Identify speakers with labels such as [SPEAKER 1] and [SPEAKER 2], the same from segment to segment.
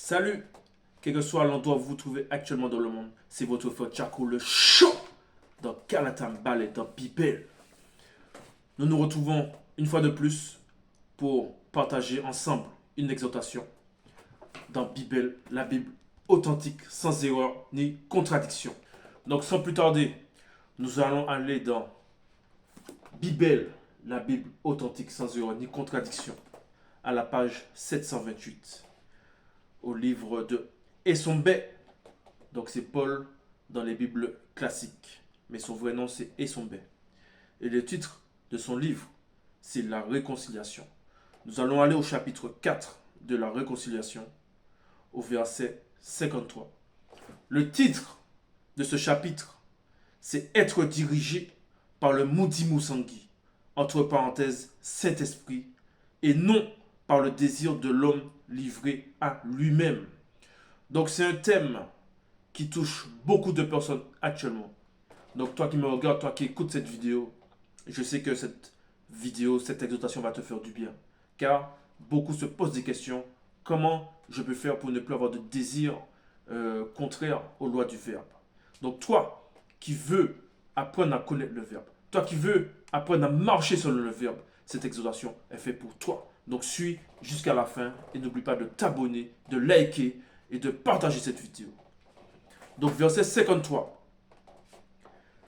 [SPEAKER 1] Salut, quel que soit l'endroit où vous vous trouvez actuellement dans le monde, c'est votre frère Chaco le show dans Kalatan Ballet, dans Bibel. Nous nous retrouvons une fois de plus pour partager ensemble une exhortation dans Bibel, la Bible authentique, sans erreur ni contradiction. Donc sans plus tarder, nous allons aller dans Bibel, la Bible authentique, sans erreur ni contradiction, à la page 728, au livre de Essombe. Donc c'est Paul dans les Bibles classiques, mais son vrai nom c'est Essombe. Et le titre de son livre, c'est La Réconciliation. Nous allons aller au chapitre 4 de La Réconciliation, au verset 53. Le titre de ce chapitre, c'est Être dirigé par le Moudi Moussangui, entre parenthèses Saint-Esprit, et non par le désir de l'homme livré à lui-même. Donc c'est un thème qui touche beaucoup de personnes actuellement. Donc toi qui me regardes, toi qui écoutes cette vidéo, je sais que cette vidéo, cette exhortation va te faire du bien. Car beaucoup se posent des questions. Comment je peux faire pour ne plus avoir de désir contraire aux lois du Verbe? Donc toi qui veux apprendre à connaître le Verbe, toi qui veux apprendre à marcher selon le Verbe, cette exhortation est faite pour toi. Donc suis jusqu'à la fin et n'oublie pas de t'abonner, de liker et de partager cette vidéo. Donc verset 53.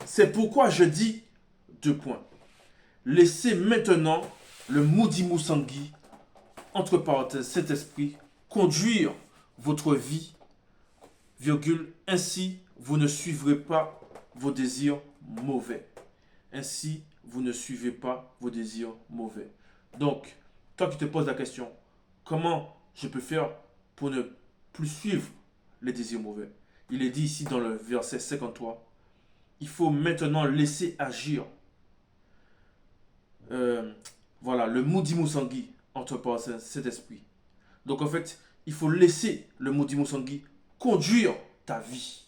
[SPEAKER 1] C'est pourquoi je dis deux points. Laissez maintenant le Moudi Moussangui, entre parenthèses Saint-Esprit, conduire votre vie, virgule, ainsi vous ne suivrez pas vos désirs mauvais. Ainsi vous ne suivez pas vos désirs mauvais. Donc, toi qui te poses la question, comment je peux faire pour ne plus suivre les désirs mauvais? Il est dit ici dans le verset 53, il faut maintenant laisser agir voilà, le Moudi Moussangui, entre parenthèses, cet esprit. Donc en fait, il faut laisser le Moudi Moussangui conduire ta vie.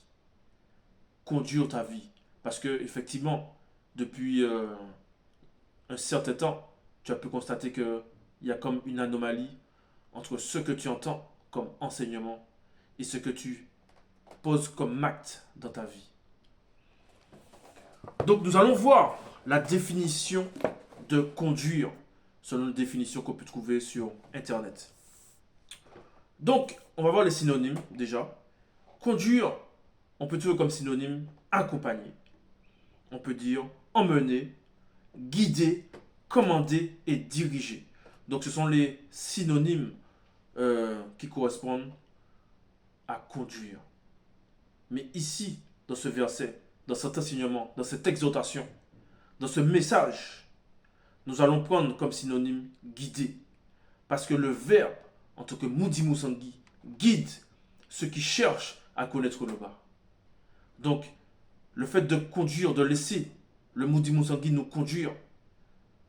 [SPEAKER 1] Conduire ta vie. Parce que effectivement, depuis un certain temps, tu as pu constater qu'il y a comme une anomalie entre ce que tu entends comme enseignement et ce que tu poses comme acte dans ta vie. Donc nous allons voir la définition de conduire selon une définition qu'on peut trouver sur internet. Donc, on va voir les synonymes déjà. Conduire, on peut trouver comme synonyme accompagner. On peut dire emmener, guider, commander et diriger. Donc, ce sont les synonymes qui correspondent à conduire. Mais ici, dans ce verset, dans cet enseignement, dans cette exhortation, dans ce message, nous allons prendre comme synonyme guider. Parce que le verbe, en tant que Moudi Moussangui, guide ceux qui cherchent à connaître le bas. Donc, le fait de conduire, de laisser le Moudi Moussangui nous conduire,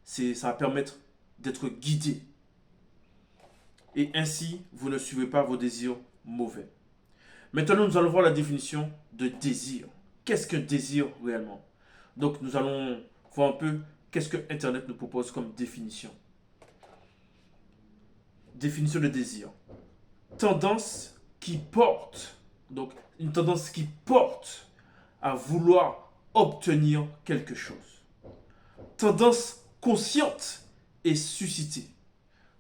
[SPEAKER 1] ça va permettre d'être guidé. Et ainsi, vous ne suivez pas vos désirs mauvais. Maintenant, nous allons voir la définition de désir. Qu'est-ce qu'un désir réellement? Donc, nous allons voir un peu qu'est-ce que Internet nous propose comme définition. Définition de désir. Tendance qui porte, donc une tendance qui porte à vouloir obtenir quelque chose. Tendance consciente et suscitée.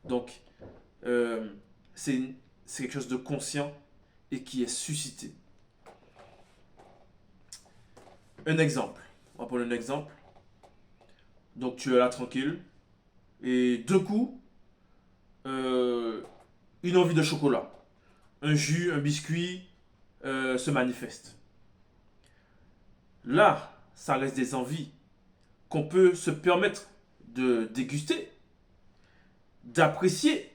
[SPEAKER 1] Donc, c'est quelque chose de conscient et qui est suscité. Un exemple. On va prendre un exemple. Donc, tu es là tranquille et deux coups, une envie de chocolat, un jus, un biscuit se manifeste. Là, ça reste des envies qu'on peut se permettre de déguster, d'apprécier,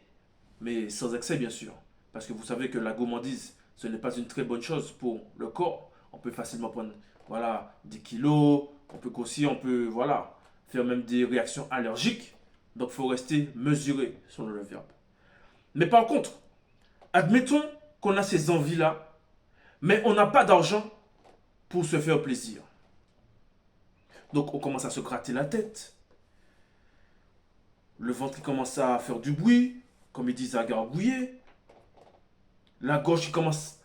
[SPEAKER 1] mais sans excès bien sûr. Parce que vous savez que la gourmandise, ce n'est pas une très bonne chose pour le corps. On peut facilement prendre voilà, des kilos, on peut aussi, on peut voilà, faire même des réactions allergiques. Donc il faut rester mesuré selon le verbe. Mais par contre, admettons qu'on a ces envies-là, mais on n'a pas d'argent pour se faire plaisir. Donc on commence à se gratter la tête. Le ventre qui commence à faire du bruit, comme ils disent à gargouiller. La gorge qui commence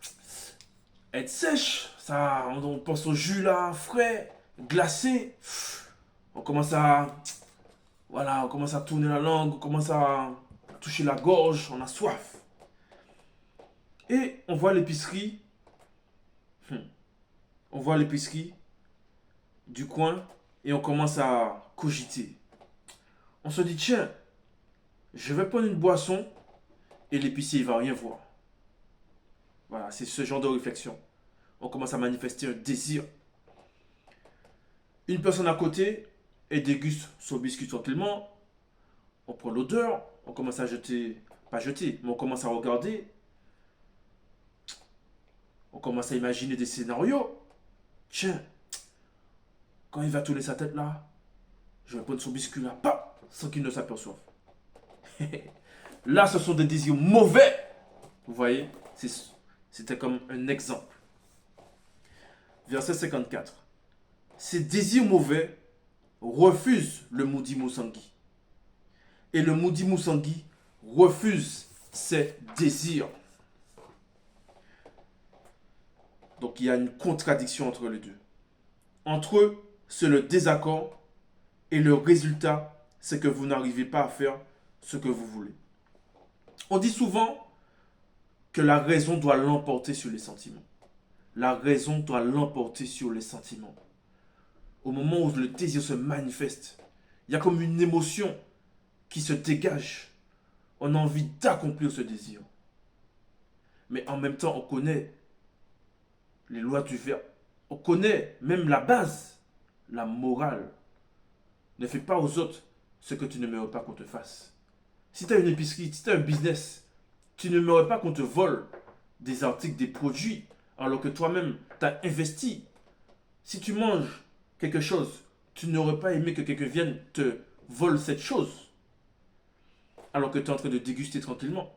[SPEAKER 1] à être sèche. Ça, on pense au jus là, frais, glacé. On commence à, voilà, on commence à tourner la langue, on commence à toucher la gorge, on a soif. Et on voit l'épicerie, hmm, on voit l'épicerie du coin et on commence à cogiter. On se dit, tiens, je vais prendre une boisson et l'épicier il va rien voir. Voilà, c'est ce genre de réflexion. On commence à manifester un désir. Une personne à côté, elle déguste son biscuit tranquillement. On prend l'odeur, on commence à jeter, pas jeter, mais on commence à regarder. On commence à imaginer des scénarios. Tiens, quand il va tourner sa tête là, je vais prendre son biscuit là, pas, sans qu'il ne s'aperçoive. Là, ce sont des désirs mauvais. Vous voyez, c'était comme un exemple. Verset 54. Ces désirs mauvais refusent le Moudi Moussangui. Et le Moudi Moussangui refuse ses désirs. Donc il y a une contradiction entre les deux. Entre eux, c'est le désaccord et le résultat, c'est que vous n'arrivez pas à faire ce que vous voulez. On dit souvent que la raison doit l'emporter sur les sentiments. La raison doit l'emporter sur les sentiments. Au moment où le désir se manifeste, il y a comme une émotion qui se dégage. On a envie d'accomplir ce désir. Mais en même temps, on connaît les lois du verbe. On connaît même la base, la morale. Ne fais pas aux autres ce que tu n'aimerais pas qu'on te fasse. Si tu as une épicerie, si tu as un business, tu n'aimerais pas qu'on te vole des articles, des produits, alors que toi-même, tu as investi. Si tu manges quelque chose, tu n'aurais pas aimé que quelqu'un vienne te vole cette chose, alors que tu es en train de déguster tranquillement.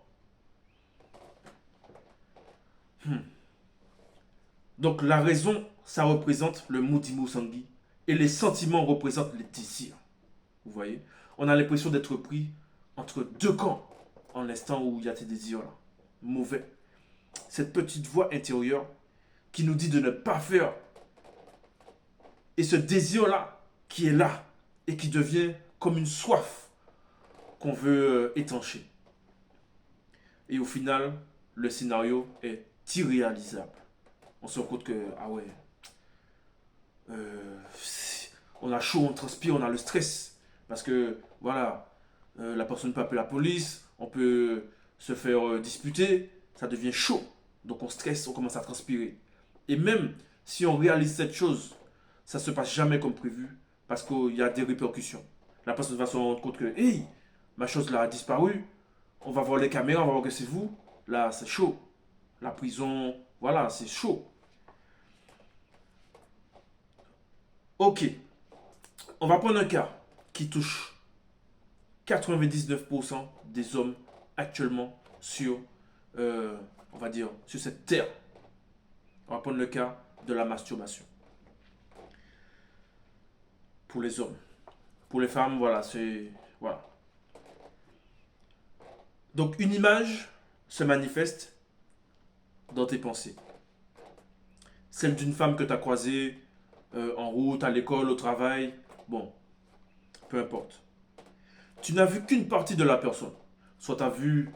[SPEAKER 1] Donc la raison, ça représente le Moudi Moussangui, et les sentiments représentent les désirs. Vous voyez, on a l'impression d'être pris entre deux camps en l'instant où il y a ces désirs-là. Mauvais. Cette petite voix intérieure qui nous dit de ne pas faire. Et ce désir-là qui est là et qui devient comme une soif qu'on veut étancher. Et au final, le scénario est irréalisable. On se rend compte que, ah ouais, euh, on a chaud, on transpire, on a le stress. Parce que, voilà, la personne peut appeler la police, on peut se faire disputer, ça devient chaud. Donc on stresse, on commence à transpirer. Et même si on réalise cette chose, ça ne se passe jamais comme prévu parce qu'il y a des répercussions. La personne va se rendre compte que, hey, ma chose là a disparu, on va voir les caméras, on va voir que c'est vous. Là, c'est chaud. La prison, voilà, c'est chaud. Ok, on va prendre un cas qui touche 99% des hommes actuellement sur, on va dire, sur cette terre. On va prendre le cas de la masturbation. Pour les hommes. Pour les femmes, voilà, c'est... Voilà. Donc une image se manifeste dans tes pensées. Celle d'une femme que tu as croisée en route, à l'école, au travail. Bon, peu importe. Tu n'as vu qu'une partie de la personne. Soit tu as vu,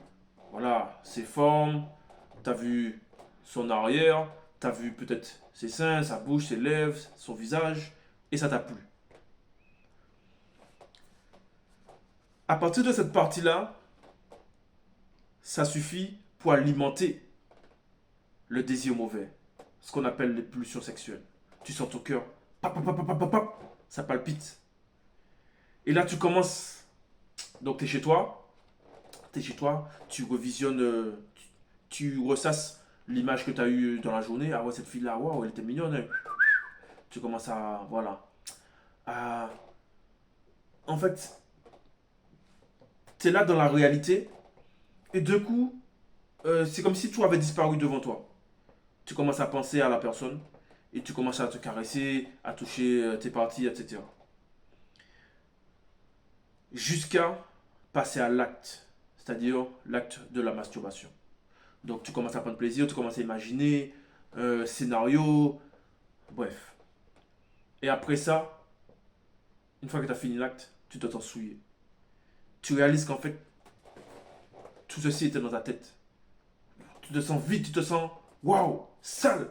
[SPEAKER 1] voilà, ses formes, tu as vu son arrière, tu as vu peut-être ses seins, sa bouche, ses lèvres, son visage, et ça t'a plu. À partir de cette partie-là, ça suffit pour alimenter le désir mauvais, ce qu'on appelle les pulsions sexuelles. Tu sens ton cœur, pap, pap, pap, pap, pap, pap, ça palpite. Et là, tu commences, donc tu es chez toi, tu revisionnes, tu ressasses l'image que tu as eue dans la journée. Ah ouais, cette fille-là, waouh, elle était mignonne. Hein. Tu commences à, voilà, à... En fait, tu es là dans la réalité, et de coup, c'est comme si tout avait disparu devant toi. Tu commences à penser à la personne, et tu commences à te caresser, à toucher tes parties, etc. Jusqu'à passer à l'acte, c'est-à-dire l'acte de la masturbation. Donc tu commences à prendre plaisir, tu commences à imaginer, scénario, bref. Et après ça, une fois que tu as fini l'acte, tu dois t'en souiller. Tu réalises qu'en fait, tout ceci était dans ta tête. Tu te sens vide, tu te sens, waouh, sale.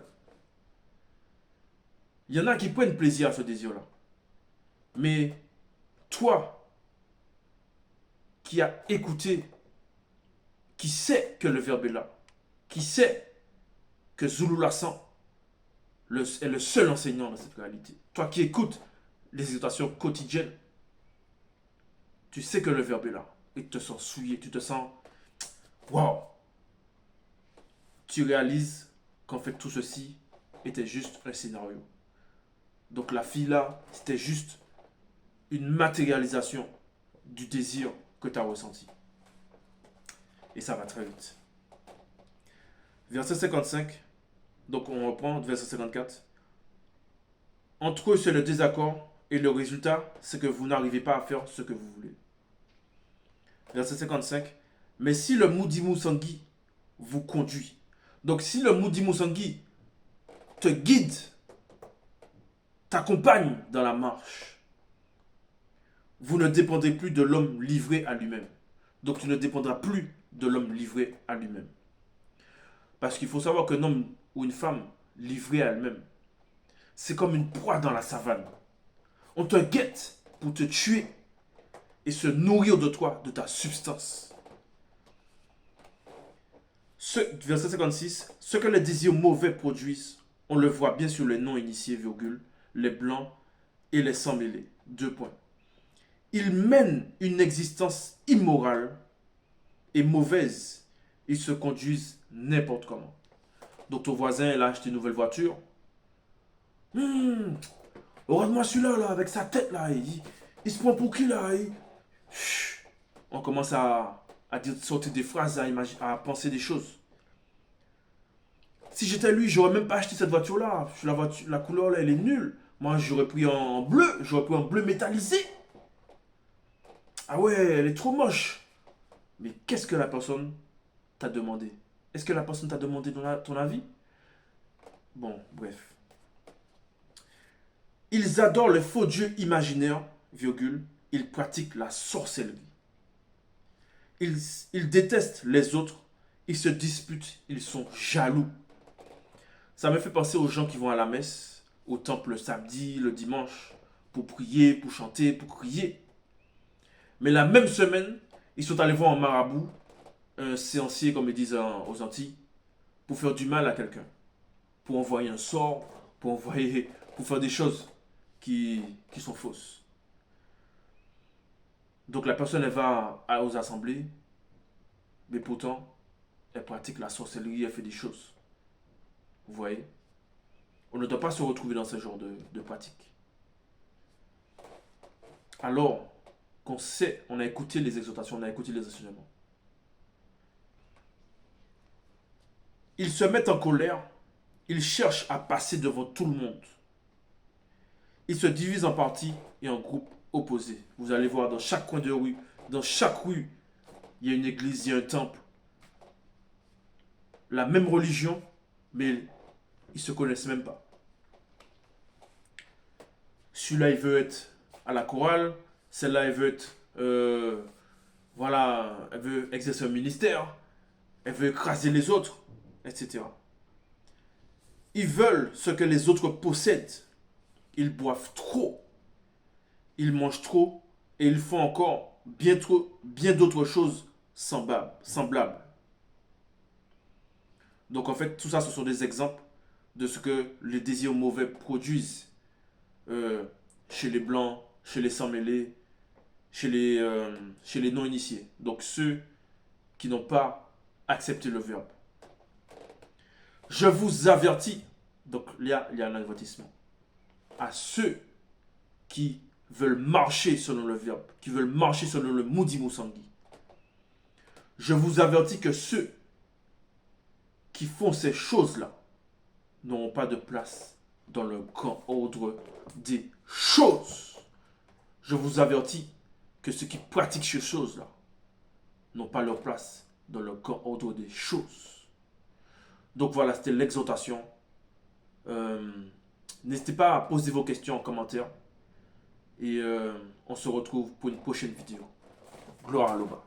[SPEAKER 1] Il y en a qui prennent plaisir à ce désir-là. Mais toi, qui as écouté, qui sait que le verbe est là, qui sait que Zulu Lassan est le seul enseignant dans cette réalité, toi qui écoutes les exhortations quotidiennes, tu sais que le verbe est là. Et tu te sens souillé, tu te sens, waouh. Tu réalises qu'en fait tout ceci était juste un scénario. Donc la fille là, c'était juste une matérialisation du désir que tu as ressenti. Et ça va très vite. Verset 55, donc on reprend verset 54. Entre eux, c'est le désaccord et le résultat, c'est que vous n'arrivez pas à faire ce que vous voulez. Verset 55. Mais si le Moudi Moussangui vous conduit, donc si le Moudi Moussangui te guide, t'accompagne dans la marche, vous ne dépendez plus de l'homme livré à lui-même. Donc tu ne dépendras plus de l'homme livré à lui-même. Parce qu'il faut savoir qu'un homme ou une femme livrée à elle-même, c'est comme une proie dans la savane. On te guette pour te tuer et se nourrir de toi, de ta substance. Verset 56. Ce que les désirs mauvais produisent, on le voit bien sur les non-initiés, virgule, les blancs et les sans-mêlés. 2 points. Ils mènent une existence immorale et mauvaise. Ils se conduisent n'importe comment. Donc ton voisin, il a acheté une nouvelle voiture. Regarde-moi celui-là, là, avec sa tête, là. Il se prend pour qui, là? On commence à dire, sortir des phrases, à penser des choses. Si j'étais lui, j'aurais même pas acheté cette voiture-là. La couleur, là, elle est nulle. Moi, j'aurais pris en bleu. J'aurais pris en bleu métallisé. Ah ouais, elle est trop moche. Mais qu'est-ce que la personne t'a demandé? Est-ce que la personne t'a demandé ton avis? Bon, bref. Ils adorent les faux dieux imaginaires, virgule. Ils pratiquent la sorcellerie. Ils détestent les autres. Ils se disputent. Ils sont jaloux. Ça me fait penser aux gens qui vont à la messe, au temple le samedi, le dimanche, pour prier, pour chanter, pour crier. Mais la même semaine, ils sont allés voir un marabout, un séancier, comme ils disent aux Antilles, pour faire du mal à quelqu'un. Pour envoyer un sort, pour faire des choses qui sont fausses. Donc la personne, elle va aux assemblées, mais pourtant, elle pratique la sorcellerie, elle fait des choses. Vous voyez? On ne doit pas se retrouver dans ce genre de pratique. Alors qu'on sait, on a écouté les exhortations, on a écouté les enseignements. Ils se mettent en colère, ils cherchent à passer devant tout le monde. Ils se divisent en partis et en groupes opposés. Vous allez voir dans chaque coin de rue, dans chaque rue, il y a une église, il y a un temple. La même religion, mais ils ne se connaissent même pas. Celui-là, il veut être à la chorale, celle-là, elle veut être, elle veut exercer un ministère, elle veut écraser les autres, etc. Ils veulent ce que les autres possèdent. Ils boivent trop, ils mangent trop et ils font encore bien d'autres choses semblables. Donc en fait, tout ça, ce sont des exemples de ce que les désirs mauvais produisent chez les blancs, chez les sans-mêlés, chez les non-initiés. Donc ceux qui n'ont pas accepté le verbe. Je vous avertis, donc il y a un avertissement, à ceux qui veulent marcher selon le verbe, qui veulent marcher selon le Moudi Moussangui. Je vous avertis que ceux qui font ces choses-là n'auront pas de place dans le grand ordre des choses. Je vous avertis que ceux qui pratiquent ces choses-là n'ont pas leur place dans le grand ordre des choses. Donc voilà, c'était l'exhortation. Euh, N'hésitez pas à poser vos questions en commentaire. Et on se retrouve pour une prochaine vidéo. Gloire à l'Oba.